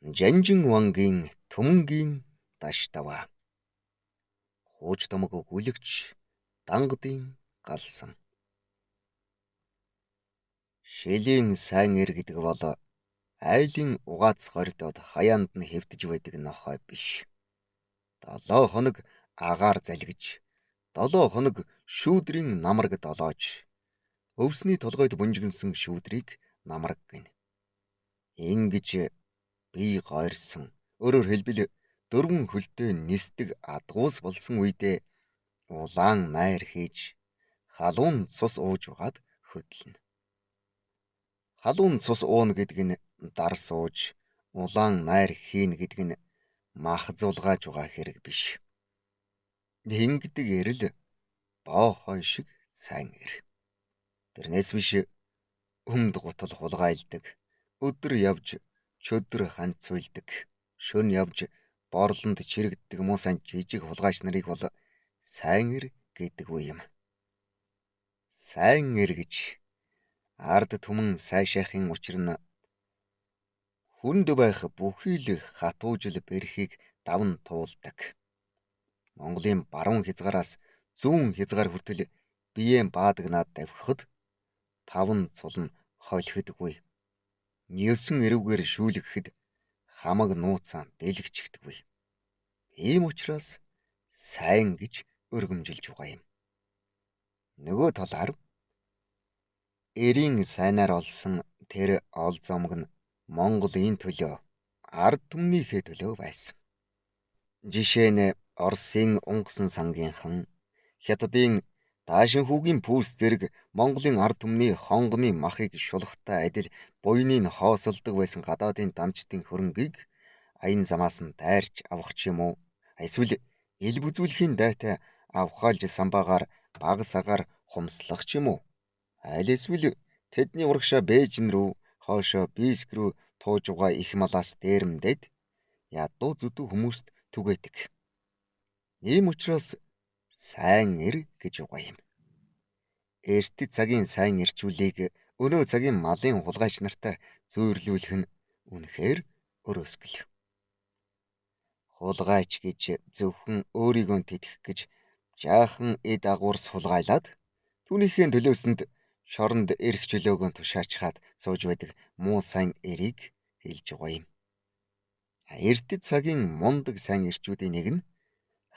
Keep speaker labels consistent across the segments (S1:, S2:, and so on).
S1: Жанжин вангийн түмэнгийн даш даваа. Хууч томог гүлэгч дангадын галсан. Шилийн сайн эр гэдэг бол айлын угац гордод хаяанд нь хэвтэж байдаг нохой биш. 7 хоног агаар залгиж, 7 хоног шүүдрийн намраг долоож, өвсний толгойд бунжигнсан шүүдрийг намраг гэнэ. Ингэж бие гойрсон. Өөрөөр хэлбэл дөрвөн хөлтэй нисдэг адгуус болсон үедээ улаан найр хийж халуун цус ууж угаад хөдлөнө. Халуун цус ууна гэдэг нь дар сууж улаан найр хийнэ гэдэг нь мах зулгааж байгаа хэрэг биш. Ингэдэг эрэл боо хой шиг сайн эр. Тэрнээс биш өмд гутал хулгайлдаг, өдөр явж чөдөр ханцуйлдаг, шөнө явж борлонд чирэгддэг муу сайн жижиг хулгайч нарыг бол сайн эр гэдэггүй юм. Сайн эр гэж ард түмэн сайшаахын учир нь хүнд байх бүхий л хатуужил бэрхийг давн туулдаг. Монголын баруун хязгаараас зүүн хязгаар хүртэл биеэ баадагнаад давхихад таван цул нь холхидгүй. Ниусэн эрүүгээр шүүлгэхэд хамаг нууцаан дэлгчдэггүй. Ийм учраас сайн гэж өргөмжилж байгаа юм. Нөгөө талаар эрийн сайнаар олсон тэр ол зомг нь Монголын төлөө, ард түмнийхээ төлөө байсан. Жишээ нь Оросын унгасан сангийнхан, Хятадын Даашин хүүгийн пүүс зэрэг Монголын ард түмний хонгоны махыг шулахтай адил буйны нь хоосолдог байсан гадаадын дамжтын хөрөнгийг аян замаас нь дайрч авах ч юм уу, эсвэл ил бүзүүлэхийн дайтай авхаалж самбаагаар багасагаар хумслах ч юм уу, аль эсвэл тэдний урагшаа Бээжин рүү хоошоо Бийск рүү тууж байгаа их малаас дээрэмдээд ядуу зүдүү хүмүүст түгээдэг. Ийм учраас сайн эр гэж байгаа юм. Эртэд цагийн сайн эрчүүлгийг өнөө цагийн малын хулгайч нартай зүйрлүүлэх нь үнэхээр өрөөсгөл. Хулгайч гэж зөвхөн өөрийгөө тэтгэх гэж жаахан эд агуурс хулгайлаад түүнийхээ төлөөсөнд шоронд эрх чөлөөгөө тушаачхаад сууж байдаг муу сайн эрийг хэлж байгаа юм. Эртэд цагийн мундаг сайн эрчүүдийн нэг нь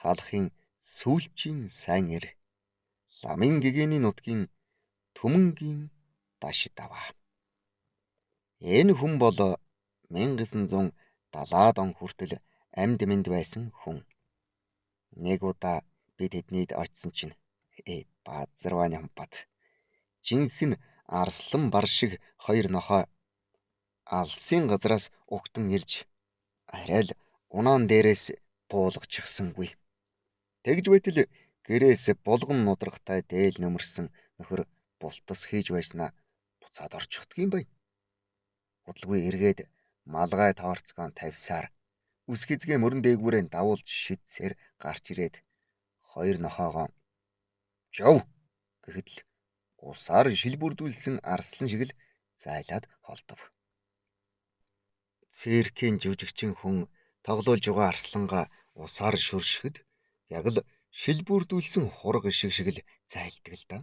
S1: халахын сүүлчийн сайн эр, ламын гэгээний нутгийн түмэнгийн даш даваа. Энэ хүн бол 1970-аад он хүртэл амьд мэнд байсан хүн. Нэг удаа би тэднийд очисон чинь базарвааны хамбат жинхэнэ арслан бар шиг хоёр нохой алсын газраас угтан ирж арай л унаан дээрээс буулгачихсангүй. Тэгж байтал гэрээс булган нудрахтай дээл нөмөрсөн нөхөр бултас хийж байснаа буцаад орчихдөг юм байна. Удалгүй эргээд малгай тоорцгоон тавьсаар үс хизгээ мөрөн дээгүүрээ давуулж шидсээр гарч ирээд хоёр нохоогоо "Жов" гэхэд л усаар шилбүрдүүлсэн арслан шиг л зайлаад холдов. Циркийн жүжигчин хүн тоглуулж байгаа арслангаа усаар шүршгэд яг л шилбүрдүүлсэн хураг шиг л зайлдаг л да.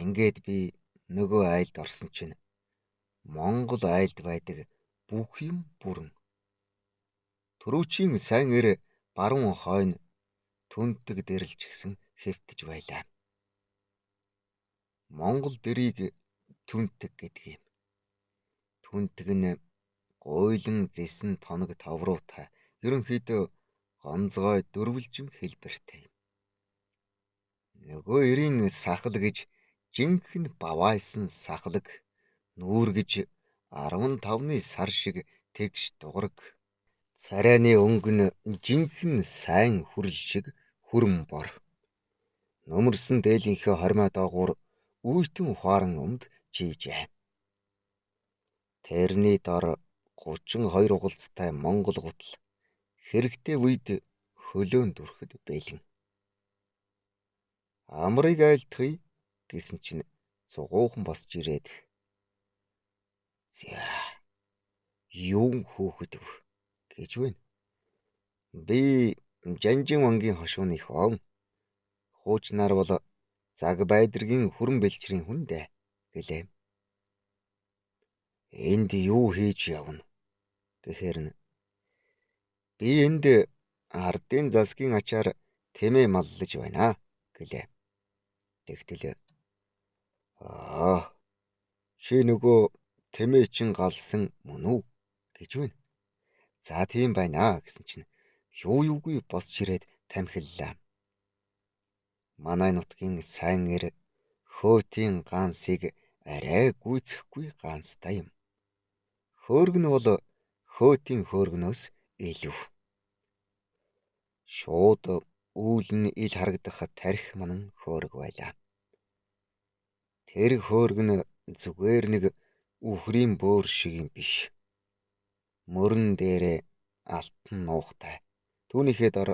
S1: Ингээд би нөгөө айлд орсон чинь Монгол айлд байдаг бүх юм бүрэн. Төрүүчийн сайн эр баруун хойно түнтэг дэрлж гисэн хэвтэж байлаа. Монгол дэрийг түнтэг гэдэг юм. Түнтэг нь гуйлан зэсэн тоног товруутай, ерөнхийдөө гонцгой дөрвөлжин хэлбэртэй юм. Нөгөө эрийн сахал гэж жинхэнэ бавайсан сахалг, нүүр гэж 15-ны сар шиг тэгш дугараг, царайны өнгө нь жинхэнэ сайн хүрэл шиг хүрэн бор, нөмөрсөн дээлийнхээ хормой доогуур үйтэн хуаран өмд жийжээ. Тэрний дор 32 угалцтай монгол гутал хэрэгтэй үед хөлөөнд дүрхэд бэлэн. Амрыг айлтгая гэсэн чинь цугуухан босч ирээд "За, Юу хөөхөд өв гэж байна. Би Жанжин вангийн хошууны хон. Хуучнаар бол Заг Байдэргийн хүрэн бэлчрийн хүн дээ гэлээ. Энд юу хийж явна гэхээр нь би энд ардын засгийн ачаар тэмээ маллаж байна гэлээ. Тэгтэл чи нөгөө тэмээ чин галсан мөн үү гэж байна. За тийм байна гэсэн чинь юу юугүй босч ирээд тамхиллаа. Манай нутгийн сайн эр хөөтийн гансыг арай гүйцэхгүй ганцтай юм. Хөөргөн бол хөөтийн хөөргнөөс илүү. Шууд үүл нь ил харагдах тарих манан хөөрг байлаа. Тэр хөөргөн зүгээр нэг үхрийн бөөр шиг юм биш. Мөрөн дээрээ алтан нуухтай. Түүнийхээ дор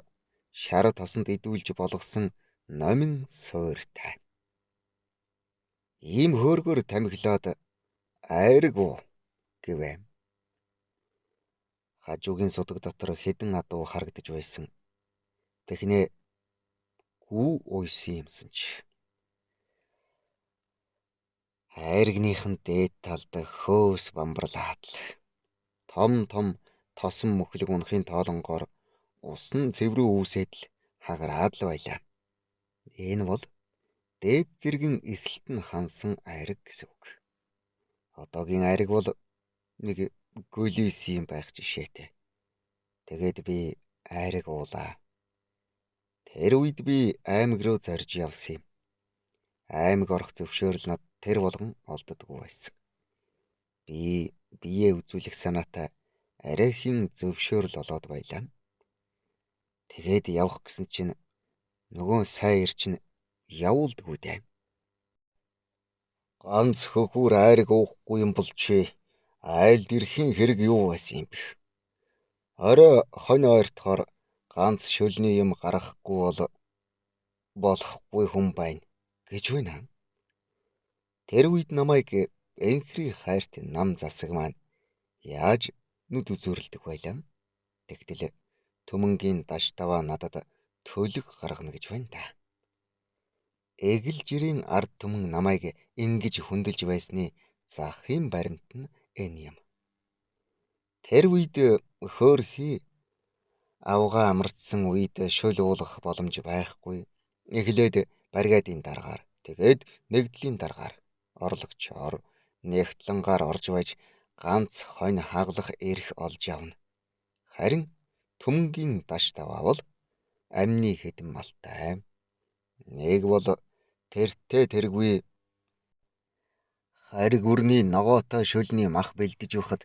S1: шар тосонд идүүлж болгосон номин суурьтай. Ийм хөөргөөр тамхилаад айраг уу гэвэ. Хажуугийн судаг дотор хэдэн адуу харагдаж байсан. Тэхнээ гүү уйсан юмсан ч. Айргныхын дээд талд хөөс бамбарлаад л том тосон мөхлөг унахын тоолонгоор усан цэврүү үүсээд л хагараад л байлаа. Энэ бол дээд зэргийн эсэлт нь хансан айраг гэсэн үг. Одоогийн айраг бол нэг гөлис юм байх жишээтэй. Тэгээд би айраг уулаа. Тэр үед би аймаг руу зорж явсан юм. Аймаг орох зөвшөөрөл над тэр болгон олддоггүй байсан. Би бие үзүүлэх санаатай арайхийн зөвшөөрөл олоод байлаа. Тэгээд явах гэсэн чинь нөгөө сайн ир чинь явуулдаггүй дээ. Ганц хөхүүр айраг уухгүй юм бол чи айлд ирэхийн хэрэг юу байсан юм бэ? Орой хонь ойртохоор ганц шөлний юм гаргахгүй болохгүй хүн байна гэж байна. Тэр үед намайг энхри хайрт нам засаг маань яаж нүд үзүүрэлдэг байлаа. Тэгтэл төмөнгийн даш даваа надад төлөг гаргана гэж байна та. Эгэл жирийн ард түмэн намайг ингэж хүндэлж байсны захын баримт нь энэ юм. Тэр үед хөөрхий авгаа амарцсан үед шөл уулах боломж байхгүй. Эхлээд баригадын даргаар, тэгээд нэгдлийн даргаар, орлогчоор, нэгтлэнгаар орж байж ганц хонь хаглах эрх олж авна. Харин төмөнгийн даш даваа бол амны хэдэн малтай. Нэг бол тэртээ тэргүй хариг үрний ногоотой шөлний мах бэлдэж явахад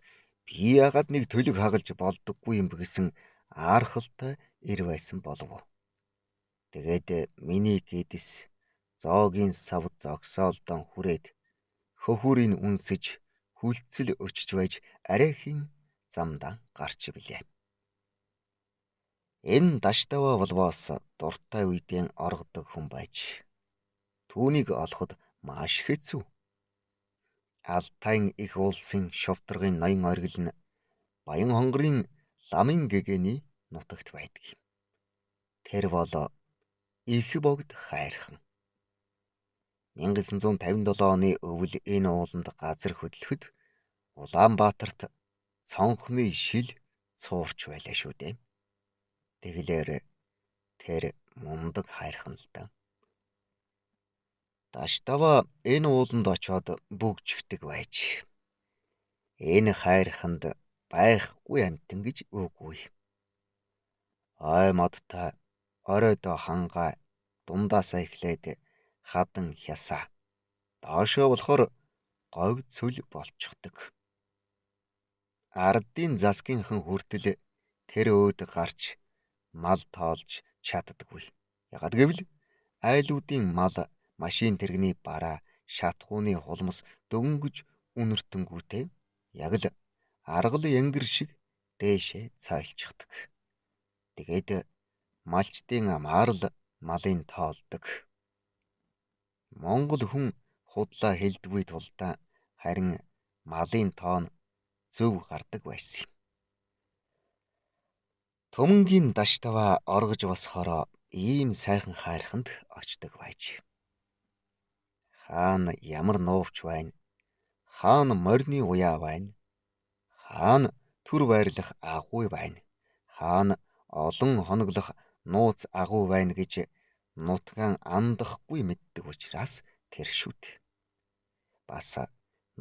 S1: би яагаад нэг төлөг хагалж болдоггүй юм бэ гэсэн аархалтай ир байсан болов. Тэгээд миний гэдэс зоогийн сав зогсоолдон хүрээд хөхүүрийг үнсэж хүлцэл өчж байж арайхийн замдаа гарч билээ. Энэ даш даваа болвоос дуртай үедээ оргодог хүн байж түүнийг олоход маш хэцүү. Алтайн их уулсын шовторгын ноён оргил нь Баян хонгорын ламын гэгэний нутагт байдаг юм. Тэр бол их богд хайрхан. 1957 оны өвөл энэ ууланд газар хөдлөхөд Улаанбаатарт цонхны шил цуурч байлаа шүү дээ. Тэгэлээр тэр мундаг хайрхан л да. Даш даваа энэ ууланд очоод бүгжигдэг байж. Энэ хайрханд байхгүй амтан гэж үгүй. Ой модтой оройдоо хангай дундаасаа эхлээд хадан хясаа. Доошоо болохоор говь цөл болчихдог. Ардын засгийнхан хүртэл тэр өөд гарч мал тоолж чаддаггүй. Ягаад гэвэл айлуудын мал машин тэрэгний бараа шатхууны хулмас дөнгөж үнэртэнгүүтээ яг л аргал янгэр шиг дээшээ цойлчихдаг. Тэгээд малчдын амаар л малын тоолдог. Монгол хүн худлаа хэлдэггүй тулдаа харин малын тоон зөв гардаг байсан юм. Төмөнгийн даштаваа оргож босохороо ийм сайхан хайрханд очдог байж. Хаана ямар нуувч байна, хаана морины уяа байна, хаана төр байрлах агуй байна, хаана олон хоноглох нууц агуй байна гэж нутгаан андахгүй мэддэг учраас тэр шүт. Бас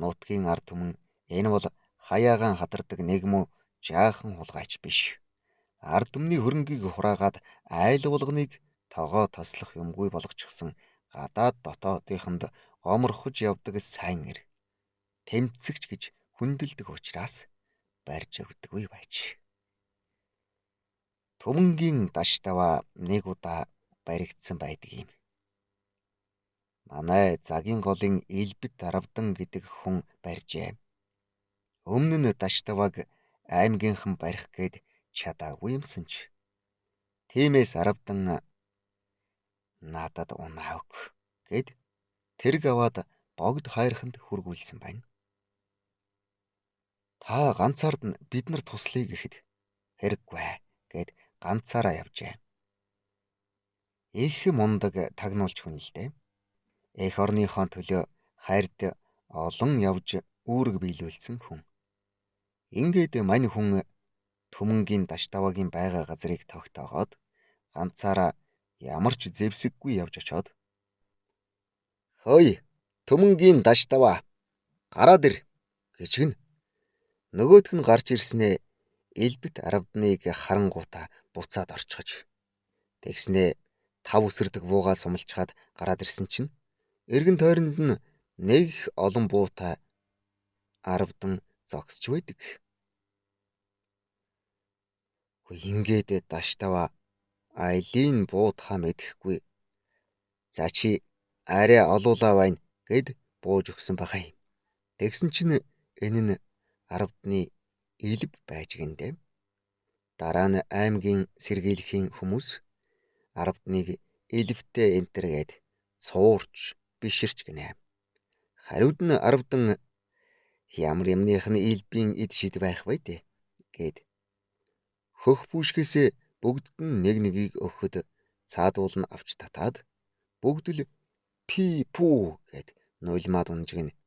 S1: нутгийн ард түмэн энэ бол хаяагаан хадардаг нэг муу жаахан хулгайч биш. Ард түмний хөрөнгийг хураагаад айл болгоныг тогоо тослох юмгүй болгочихсон гадаад дотоодынхонд гоморхож явдаг сайн эр. Тэмцэгч гэж хүндэлдэг учраас барьж өгдөггүй байж. Төмөнгийн даштаваа нэг удаа баригдсан байдаг юм. Манай Загийн голын Элбэт Аравдан гэдэг хүн барьжээ. Өмнө нь даштавааг аймгийнхан барих гээд чадаагүй юмсан ч. Тиймээс Аравдан надад унаавг гэд тэрг аваад богд хайрханд хүргүүлсэн байна. Та ганцаард нь бид нар туслая гэхэд хэрэггүй гэд ганцаараа явжээ. Их мундаг тагнуулч хүн л дээ. Эх орныхоо төлөө хайрд олон явж үүрэг биелүүлсэн хүн. Ингээд мань хүн төмөнгийн даштаваагийн байгаа газрыг тогтоогоод ганцаараа ямар ч зэвсэггүй явж очоод "Хөөе, төмөнгийн даштаваа гараад ир" гэж гин. Нөгөөх нь гарч ирснээ Элбэт Аравдныг харангуйта буцаад орчихож. Тэгснээ тав өсөрдөг буугаа сумалчаад гараад ирсэн чинь эргэн тойронд нь нэг олон буутай Аравдан зогсож байдаг. Ингээд даштаваа айлын буудхаа мэдэхгүй. За чи арай олуулаа байна гэд бууж өгсөн байгаа юм. Тэгсэн чинь энэ нь Аравдны Элб байж гиндэ. Дараа нь аймгийн сэргийлэхийн хүмүүс Аравдныг Элбтэй энтергээд цуурч биширч гинэ. Хариуд нь Аравдан ямар юмных нь Элбийн эд шид байх вэ дээ гэд хөх пүүшгээс бүгдд нь нэг нэгийг өгөхөд цаадуул нь авч татаад бүгд л пи пүү гэд нулимаад унжигнэ.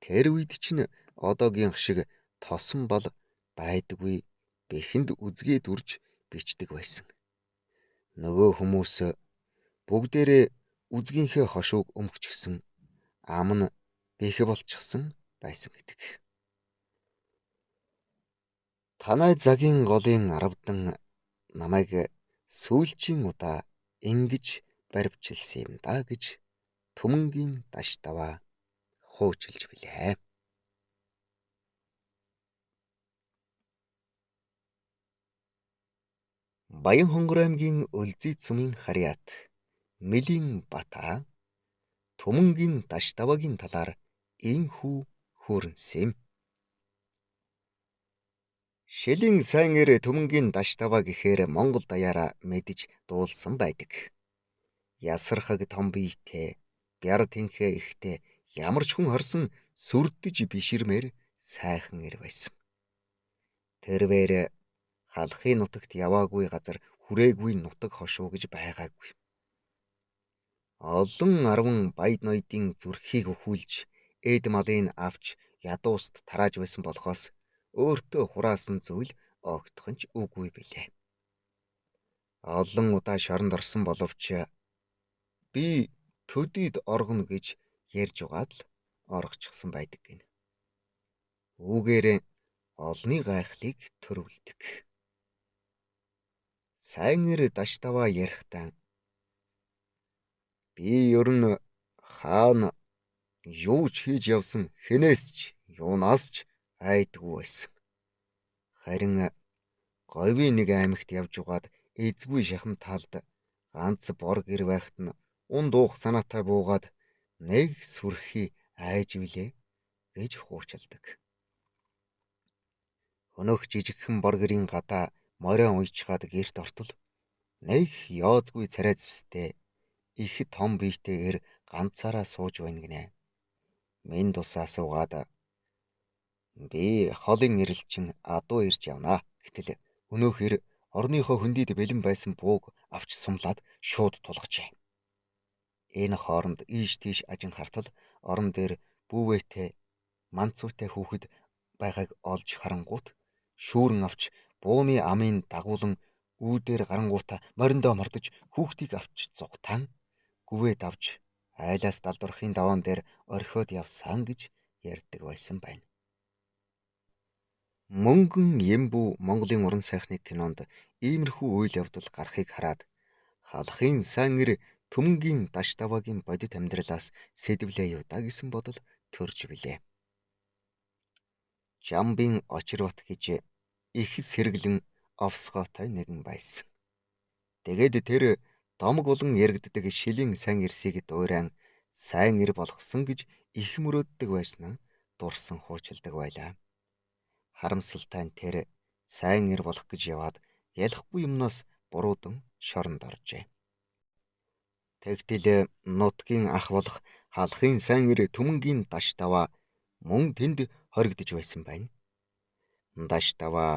S1: Тэр үед чинь одоогийн шиг тосон бол байдаггүй бэхэнд үзгээд үрж бичдэг байсан. Нөгөө хүмүүс бүгдээрээ үзгийнхээ хошууг өмгчгсөн ам нь бэх болчихсон байсан гэдэг. Танай Загийн голын Аравдан намайг сүүлчийн удаа ингэж баривчилсан юм да гэж төмөнгийн даштаваа хуучилж билээ. Баянхонгор аймгийн Үлзий цумын Харьяат Мэлийн Бата төмөнгийн даштаваагийн талаар ийхүү хөөрөнсөн. Шилийн сайн эр төмөнгийн даштаваа гэхээр Монгол даяараа мэдж дуулсан байдаг. Ясархаг том биетэй, бяр тэнхээ ихтэй ямар ч хүн харсан сүрдэж биширмээр сайхан эр байсан. Тэрвэр халахын нутагт яваагүй газар хүрээгүй нутаг хошуу гэж байгаагүй. Олон 10 баяд ноёдын зүрхийг өхүүлж эд малын авч ядууст тарааж байсан болохоос өөртөө хураасан зүйл огтхон ч үгүй билээ. Олон удаа шоронд орсон боловч би төдийд оргоно гэж ярьж угаад л оргочихсан байдаг гин. Үүгээр олны гайхлыг төрүүлдэг. Сайн эр даштаваа ярихтаа би ер нь хаана юу ч хийж явсан хэнээс ч юунаас ч айдгүй байсан. Харин говийн нэг аймагт явж угаад эзгүй шахам талд ганц бор гэр байхад нь унд уух санаатай буугаад нэг сүрхий айж билээ гэж хуучилдаг. Өнөөх жижигхэн бор гэрийн гадаа морион уйчгаад гэрт ортол нэг яозгүй царай зүстэй их том биетэйгээр ганцаараа сууж байна гинэ. Минь тусаа суугаад Би холын ирэлчин адуу ирж явнаа. Гэтэл өнөөхөр орныхоо хөндөд бэлэн байсан бууг авч сумлаад шууд тулгажээ. Энэ хооронд ийш тийш ажин хартал орон дээр бүүвэтэй манцуутай хүүхэд байгааг олж харангуут шүүрэн авч бууны амын дагуулan үүдээр гарангуута мориндоо мордож хүүхдийг авч зугатан гүвээд авч айлаас далдвархын даваан дээр орхиод явсан гэж ярьдаг байсан байна. Мөнгөн Эмбүү Монголын уран сайхны кинонд иймэрхүү үйл явдал гарахыг хараад халахын сайн ир Түмэнгийн даш даваагийн бодит амьдралаас сэдвлээ юу да гэсэн бодол төрж билээ. Жамбын Очирбат гэж их сэргэлэн овсгоотой нэгэн байсан. Тэгээд тэр домог болон яригддаг шилийн сайн ирсийг дуурайн сайн ир болгосон гэж их мөрөөддөг байснаа дурсан хуучилдаг байлаа. Харамсалтай нь тэр сайн ир болох гэж яваад ялахгүй юмнаас буруудан шоронд оржээ. Тэгтэл нутгийн ах болох халахын сайн ир Түмэнгийн даш даваа мөн тэнд хоригдож байсан байна. Даш даваа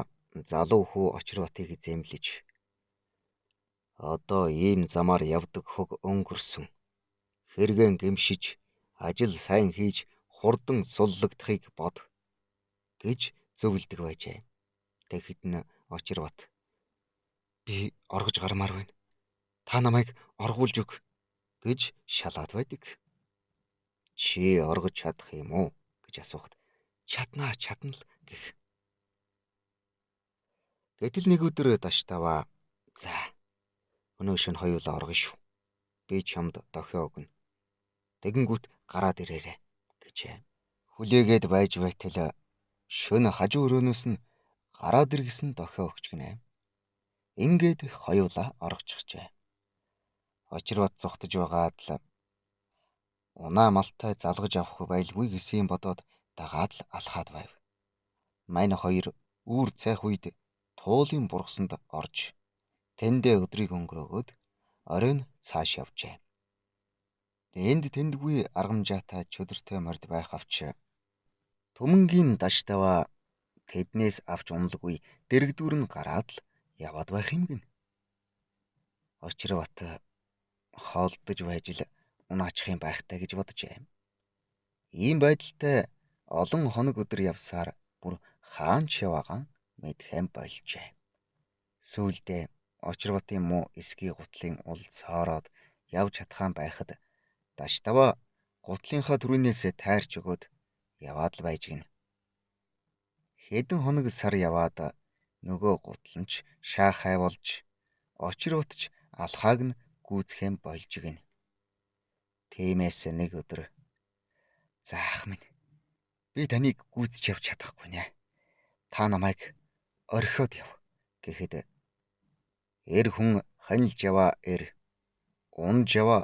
S1: залуу хүү Очирбатыг зэмлэж одоо ийм замаар явдаг хөг өнгөрсөн. Хэрэгэн гэмшиж ажил сайн хийж хурдан суллагдахыг бод гэж зөвлөдөг байжээ. Тэгэхэд нь Очирбат би оргож гармаар байна. Та намайг оргуулж өг гэж шалаад байдаг. Чи оргож чадах юм уу гэж асуухад чадна л гэх. Гэтэл нэг өдөр даш даваа за өнөө шөнө хоёулаа оргоно шүү. Би чамд дохио өгнө. Тэгэнгүүт гараад ирээрэй гэжээ. Хүлээгээд байж байтал шөнө хажуу өрөөнөөс нь гараад иргэсэн дохио өгч гинэ. Ингээд хоёулаа оргочихжээ. Очирбат зогтож байгаад л унаа малтай залгаж авах байлгүй гэсэн бодоод дагаад л алхаад байв. Манай хоёр үүр цайх үед туулын бургасанд орж тэндээ өдрийг өнгөрөөгөөд оройн цааш явжээ. Энд тэндгүй аргамжаатай чөдөртэй морд байх авч Түмэнгийн даш даваа тэднээс авч уналгүй дэрэгдүүр нь гараад л яваад байх юм гин. Очирбат хоолдож байж л унаачих юм байхтай гэж боджээ. Ийм байдалтай олон хоног өдөр явсаар бүр хаан ч яваагаан мэдхэн болжээ. Сүүлдээ Очирбатын муу эсгий гутлын ул цоороод явж чадхаан байхад даш даваа гутлынхаа түрүүнээс тайрч өгөөд яваад л байж гин. Хэдэн хоног сар яваад нөгөө гутланч шаахай болж Очирбат ч алхааг нь гүйцэхэн болж гин. Тиймээс нэг өдөр заах минь би таныг гүйцэж явж чадахгүй нэ. Та намайг орхиод яв гэхэд эр хүн ханилж яваа эр унж яваа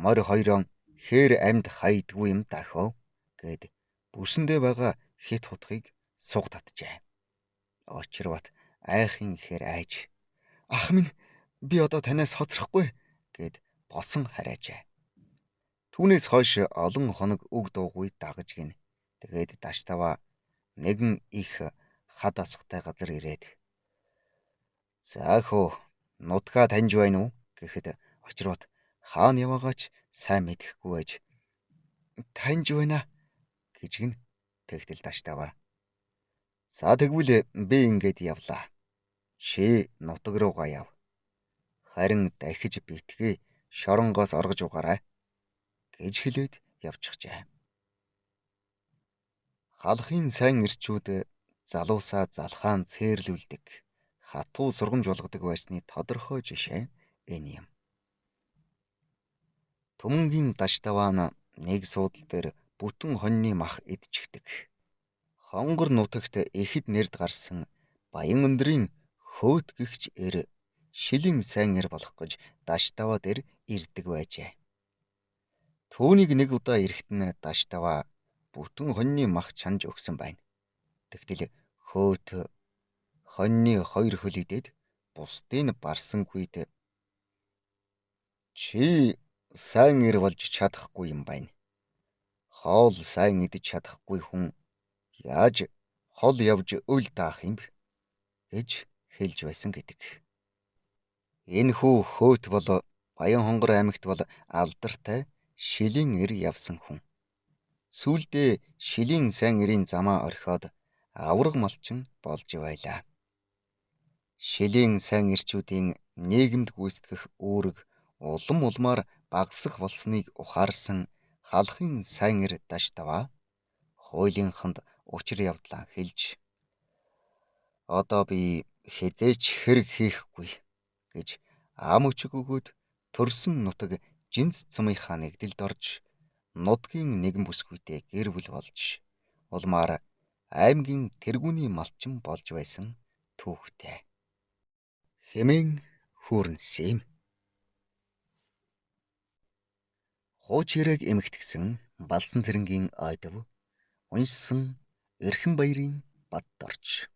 S1: морь хоёрон хээр амьд хайдгүй юм дахио гэд бүсэндээ байгаа хит хутгийг суг татжээ. Очирбат айхын ихээр айж ах минь би одоо танаас хоцрохгүй гэд болсон харайжээ. Түүнээс хойш олон хоног үг дуугүй дагаж гин. Тэгээд даш даваа нэгэн их хад асгатай газар ирээд заахөө нутгаа таньж байна уу гэхэд Очирбат хаана яваагаач сайн мэдэхгүй байж таньж байна гэж гин. Тэгтэл даш даваа за тэгвэл би ингээд явлаа. Чи нутаг руугаа яв. Харин дахиж битгий шоронгоос оргож угаарай гэж хэлээд явчихжээ. Халахын сайн ирчүүд залуусаа залхаан цээрлүүлдэг, хатуу сургамж болгодог байсны тодорхой жишээ энэ юм. Түмэнгийн даш даваа нэг суудал дээр бүтэн хоньны мах идчихдэг. Хонгор нутагт ихэд нэрд гарсан Баян өндрийн хөөт гихч эр шилэн сайн ир болох гэж даш даваа дээр ирдэг байжээ. Түүнийг нэг удаа ирэхэд нь даш даваа бүтэн хоньны мах чанж өгсөн байна. Тэгтэл хөөт хоньны хоёр хөл идээд бусдыг барсанхүйд чи сайн ир болж чадахгүй юм байна. Хоол сайн идэж чадахгүй хүн яаж хол явж үл даах юм гэж хэлж байсан гэдэг. Энэ хүү Хөөт бол Баянхонгор аймагт бол алдартай шилийн эр явсан хүн. Сүүлдээ шилийн сайн эрийн замаа орхиод авраг малчин болж байлаа. Шилийн сайн эрчүүдийн нийгэмд гүйцэтгэх үүрэг улам улмаар багасах болсныг ухаарсан халахын сайн эр Даштаваа хуулийнханд учир явдлаа хэлж одоо би хизээч хэрэг хийхгүй гэж ам өчиг өгөөд төрсөн нутаг Жинс цумынхаа нэгдэлд орж нутгийн нэгэн бүсгүйтэй гэр бүл болж улмаар аймгийн тэргүүний малчин болж байсан түүхтэй хэмээн хүүрнэсэн. Хууч хэрэг эмэгтгсэн Балсан цэрэнгийн ойдов уншсан Эрхэн баярын Баддорж.